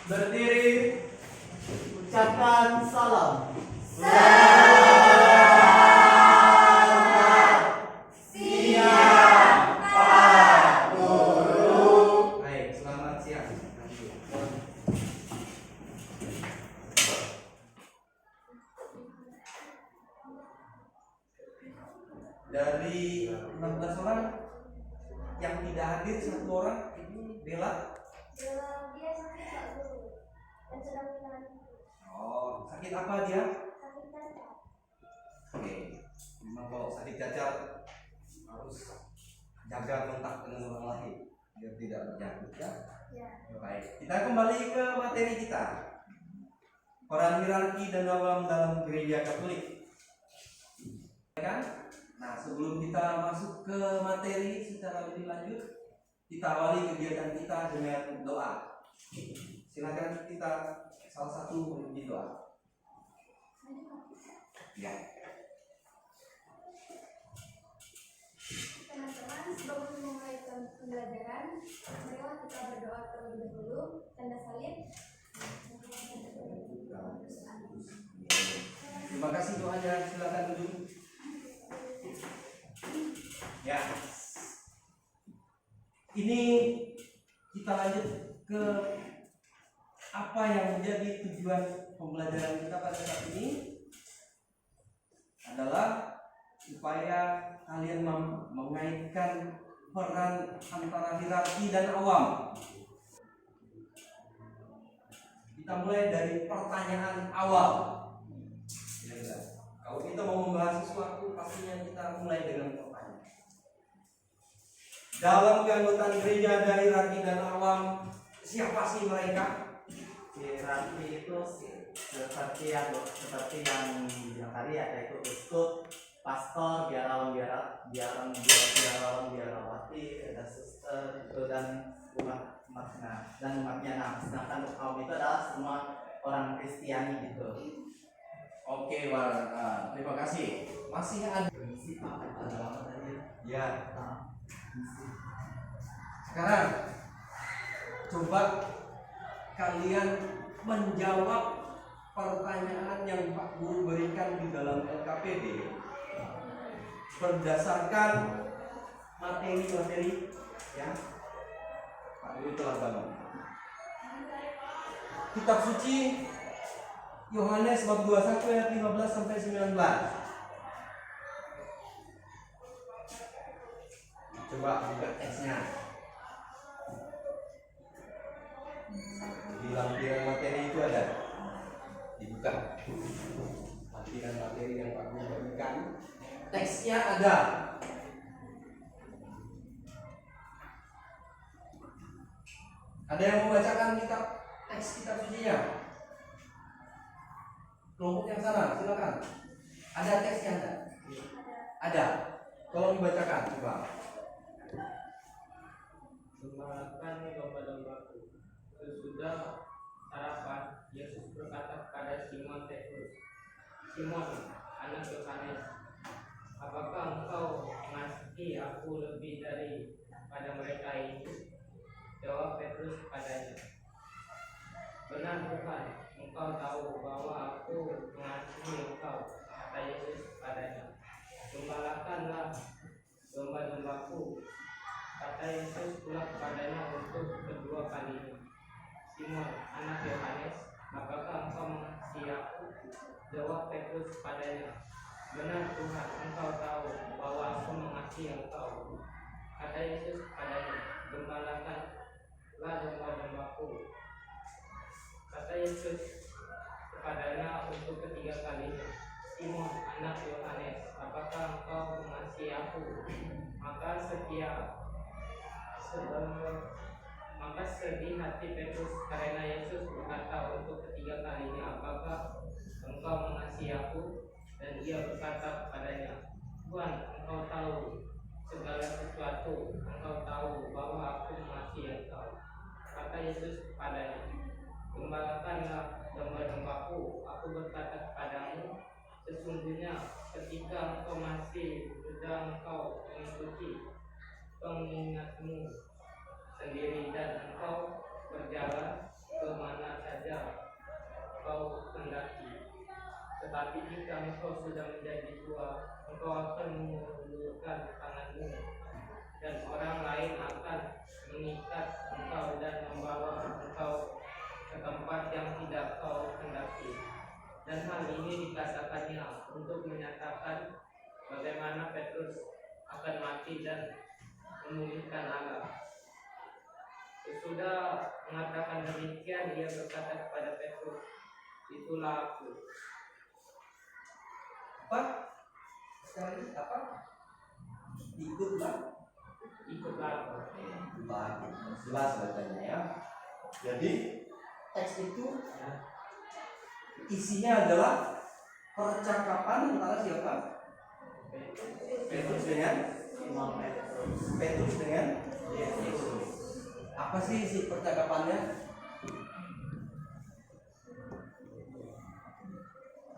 Berdiri, ucapkan salam. Baik, selamat siang. Dari 16 orang yang tidak hadir, satu orang ini Bella. Dia sakit Pak Guru dan sedang menjalani. Oh, sakit apa dia? Sakit cacat. Oke, memang kalau sakit cacat harus jaga kontak dengan orang lain biar tidak berjangkit ya. Ya. Baik, kita kembali ke materi kita. Peran hierarki dan awam dalam gereja Katolik. Kan? Nah, sebelum kita masuk ke materi secara lebih lanjut, kita awali kegiatan kita dengan doa. Silakan kita salah satu memimpin doa. Ya. Teman-teman, sebelum memulai pembelajaran, marilah kita berdoa terlebih dahulu. Tanda salib. Terima kasih doanya, silakan duduk. Ya. Ini kita lanjut ke apa yang menjadi tujuan pembelajaran kita pada saat ini adalah supaya kalian mengaitkan peran antara hierarki dan awam. Kita mulai dari pertanyaan awal. Kalau kita mau membahas sesuatu, pastinya kita mulai dengan pertanyaan. Dalam keanggotaan gereja ada hierarki dan awam, siapa sih mereka? Hierarki itu seperti yang bilang tadi, yaitu uskup, pastor, biarawati, ada suster itu dan umatnya. Nah, sedangkan kaum itu adalah semua orang Kristiani gitu. Oke, terima kasih. Masih ada Misi ada apa tadi? ya. Misi. Sekarang coba kalian menjawab pertanyaan yang Pak Guru berikan di dalam LKPD berdasarkan materi-materi ya. Pak Guru telah bangun. Kitab suci Yohanes bab 21 ayat 15 sampai 19. Coba buka teksnya. Di lampiran materi itu ada. Dibuka. Lampiran materi yang Pak Guru berikan. Teksnya ada. Ada yang membacakan teks kitab sucinya? Kelompok yang sana, silakan. Ada teksnya enggak? Ada. Tolong dibacakan, coba. Gembalakan domba-dombaku. Sesudah sarapan, Yesus berkata kepada Simon Petrus, "Simon, anak Yohanes, apakah engkau mengasihi aku lebih daripada mereka ini?" Jawab Petrus kepadanya, "Benar Tuhan, engkau tahu bahwa aku mengasihi engkau." Kata Yesus kepadanya, "Gembalakanlah domba-dombaku." Kata Yesus pula kepadanya untuk kedua kalinya, "Simon, anak Yohanes, apakah engkau mengasihi aku?" Jawab Petrus kepadanya, "Benar Tuhan, engkau tahu bahwa aku mengasihi engkau." Kata Yesus kepadanya, "Gembalakanlah domba-dombaku." Kata Yesus kepadanya untuk ketiga kalinya, "Simon, anak Yohanes, apakah engkau mengasihi aku?" Maka sedih hati Petrus karena Yesus berkata untuk ketiga kalinya, "Apakah engkau mengasihi aku?" Dan ia berkata kepadanya, "Tuhan, engkau tahu segala sesuatu, engkau tahu bahwa aku mengasihi engkau." Kata Yesus kepadanya, "Gembalakanlah domba-dombaku. Aku berkata kepadamu, sesungguhnya ketika engkau masih muda, engkau mengikuti pengingatmu sendiri dan engkau berjalan ke Tetapi jika engkau sudah menjadi tua, engkau akan mengulurkan tanganmu, dan orang lain akan mengikat engkau dan membawa engkau ke tempat yang tidak kau hendaki. Dan hal ini dikatakannya untuk menyatakan bagaimana Petrus akan mati dan memulihkan Allah. Sesudah mengatakan demikian, ia berkata kepada Petrus, itulah aku. Apa? Sekali apa? Ikutlah. Ikutlah aku. Ikutlah. Jelas bacanya ya. Jadi teks itu isinya adalah percakapan antara siapa? Petrus dengan Imam Petrus. Petrus dengan Yesus. Apa sih isi percakapannya?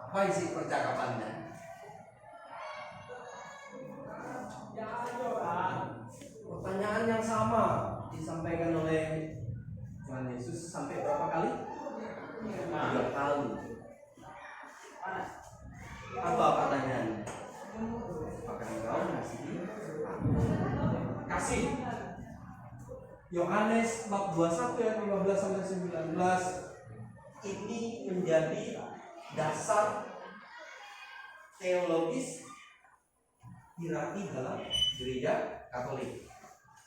Apa isi percakapannya? Pertanyaan yang sama disampaikan oleh Tuhan Yesus sampai berapa kali? 3 kali. Apa pertanyaannya? Apakah engkau mengasihi aku? Kasih. Yohanes bab 21 ayat 15 sampai 19 ini menjadi dasar teologis hierarki dalam gereja Katolik.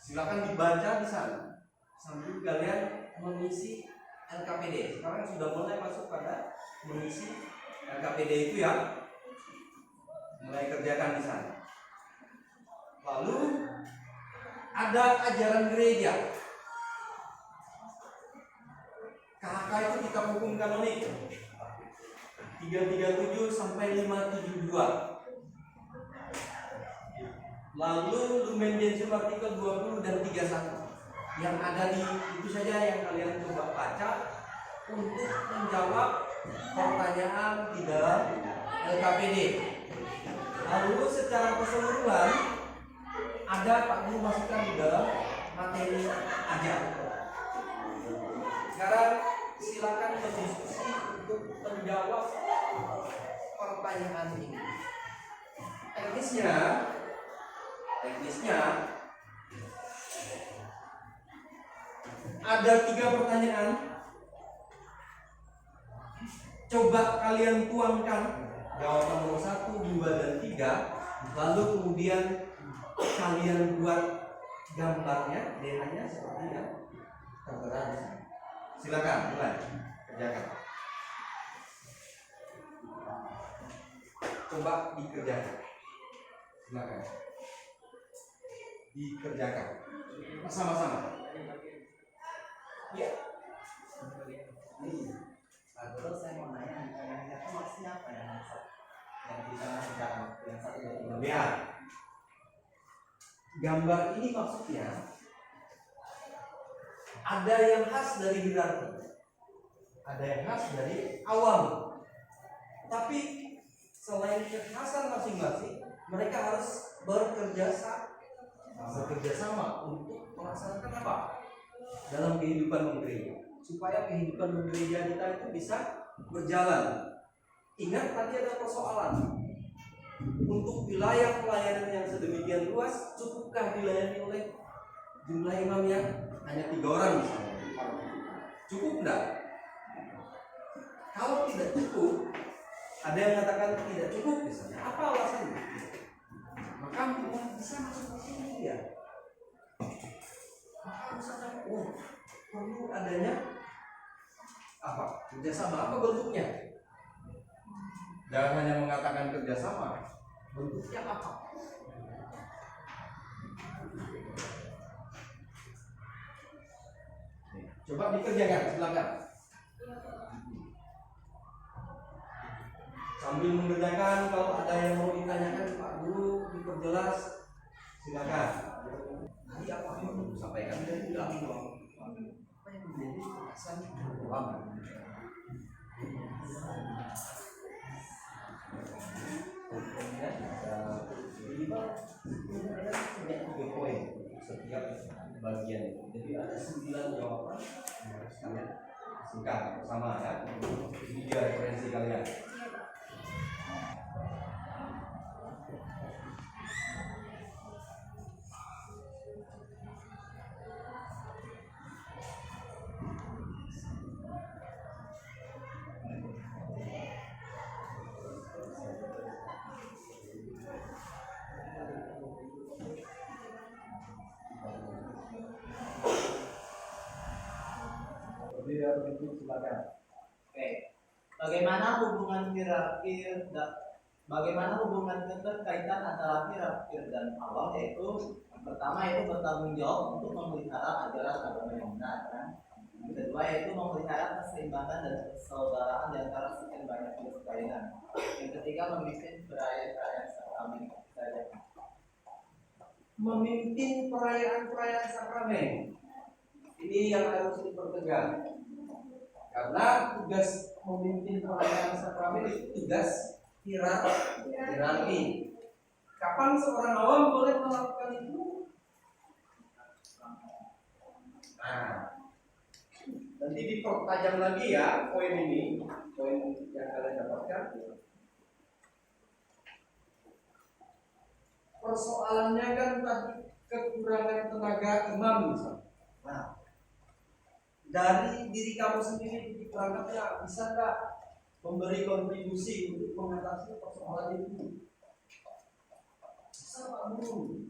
Silakan dibaca di sana sambil kalian mengisi LKPD. Sekarang sudah mulai masuk pada mengisi LKPD itu ya. Mulai kerjakan di sana. Lalu ada ajaran gereja. KHK itu kitab hukum kanonik 337 sampai 572. Lalu Lumen Gentium artikel 20 dan 31. Yang ada di itu saja yang kalian coba baca untuk menjawab pertanyaan di dalam LKPD. Lalu secara keseluruhan ada Pak Guru masukkan di dalam materi ajar. Sekarang silakan berdiskusi untuk menjawab pertanyaan ini. Teknisnya ada 3 pertanyaan. Coba kalian tuangkan jawaban nomor 1, 2, dan 3. Lalu kemudian kalian buat gambarnya, DNA-nya seperti yang tertera di sini. Silakan mulai kerjakan. Coba dikerjakan. Silakan. Dikerjakan. Sama-sama. Ya. Terus saya mau nanya, yang itu maksudnya apa ya? Yang kita kerjakan yang 1, 2, 3. Lihat. Gambar ini maksudnya ada yang khas dari hierarki, ada yang khas dari awam. Tapi selain kekhasan masing-masing, mereka harus bekerja sama untuk melaksanakan apa? Dalam kehidupan gereja, supaya kehidupan gereja kita itu bisa berjalan. Ingat tadi ada persoalan. Untuk wilayah pelayanan yang sedemikian luas, cukupkah dilayani oleh jumlah imam yang hanya 3 orang misalnya? Cukup enggak? Kalau tidak cukup, ada yang mengatakan tidak cukup misalnya. Apa alasannya? Maka bisa masuk ke sini ya. Maka misalnya, perlu adanya apa? Kerjasama. Apa bentuknya? Jangan hanya mengatakan kerjasama. Bentuknya apa? Coba dikerjakan, silakan. Sambil mengerjakan, kalau ada yang mau ditanyakan Pak Guru diperjelas, silakan. Tadi apa yang mau disampaikan dari bilang apa yang menjadi kesan ulama? Ada 3 poin setiap bagian. Jadi ada 9 jawaban. Kalian singkat sama ya. 3 referensi kalian. Berdiri atau duduk silakan. Oke. Bagaimana hubungan bagaimana hubungan keterkaitan antara hierarki dan awam, yaitu yang pertama yaitu bertanggung jawab untuk memelihara ajaran agama yang benar, kan? Yang kedua yaitu memelihara keseimbangan dan persaudaraan di antara sekian banyak jenis kainan. Yang ketiga memimpin perayaan-perayaan sakramen. Memimpin perayaan-perayaan sakramen. Ini yang harus dipertegas. Karena tugas memimpin perayaan sakramen itu tugas hierarki. Kapan seorang awam boleh melakukan itu? Nah, nanti dipertajam lagi ya poin ini, poin yang kalian dapatkan. Persoalannya kan tadi kekurangan tenaga imam misalnya. Nah, dari diri kamu sendiri di perangkatnya bisa nggak memberi kontribusi untuk mengatasi persoalan itu? Bisa Pak Guru.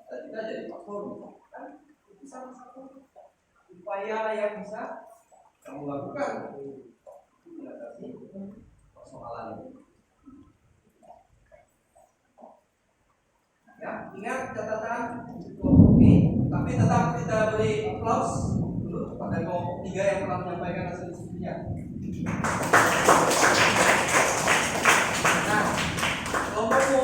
Kita jadi faktor kan itu salah satu upaya yang bisa kamu lakukan untuk mengatasi persoalan ini. Ya, ingat catatan kelompok ini, tapi tetap kita beri aplaus dulu pada kelompok 3 yang telah menyampaikan hasil diskusinya. Nah, kelompokmu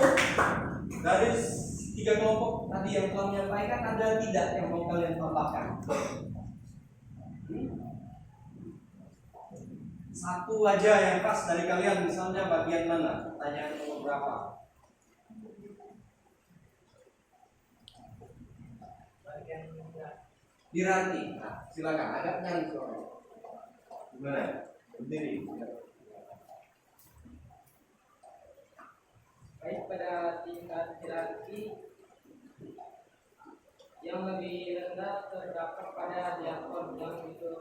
dari 3 kelompok tadi yang telah menyampaikan, ada tidak yang mau kalian tambahkan? Satu aja yang pas dari kalian, misalnya bagian mana? Pertanyaan nomor berapa? Hierarki. Nah, silakan. Agak nyari suara. Gimana? Berdiri. Baik, pada tingkat hierarki yang lebih rendah terdapat pada diakon yang itu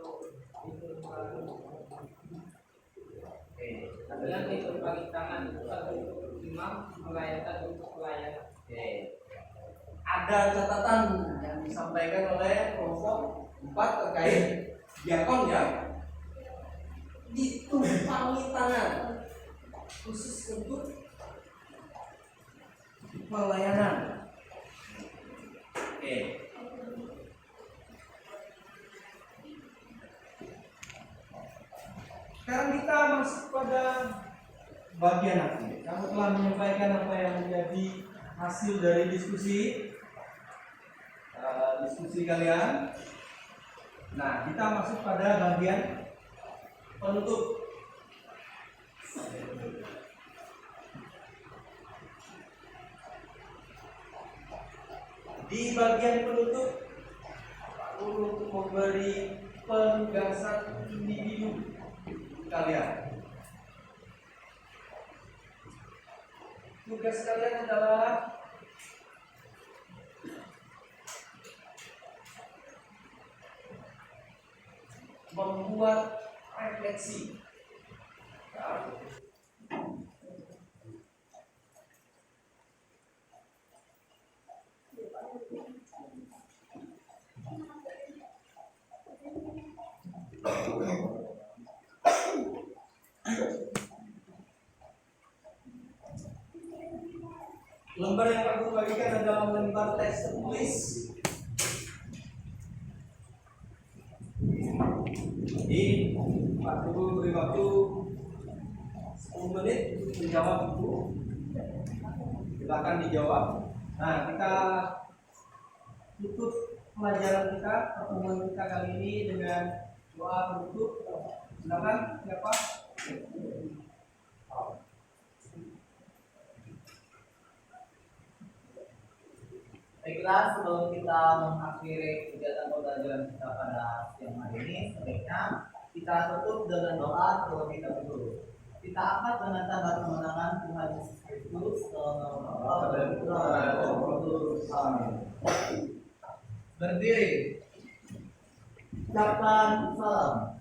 yang diterbagi tangan untuk imam melayani untuk pelayanan. Ada catatan yang disampaikan oleh kelompok 4 terkait diakon ya, ditumpangi tangan khusus untuk pelayanan. Oke. Sekarang kita masuk pada bagian akhir. Kamu telah menyampaikan apa yang menjadi hasil dari diskusi kalian. Nah, kita masuk pada bagian penutup. Di bagian penutup, untuk memberi penugasan individu kalian. Tugas kalian adalah membuat refleksi. Ya. Lembar yang aku bagikan adalah lembar teks tertulis. Jadi Pak Guru beri waktu 10 menit untuk menjawab itu. Silakan dijawab. Nah, kita tutup pelajaran kita, pertemuan kita kali ini dengan doa penutup. Silakan siapa? Baiklah, sebelum kita mengakhiri kegiatan pembelajaran kita pada siang hari ini, sebaiknya kita tutup dengan doa terlebih dahulu. Kita angkat dengan tanda kemenangan Tuhan Yesus Kristus. Amin. Berdiri. Ucapkan salam.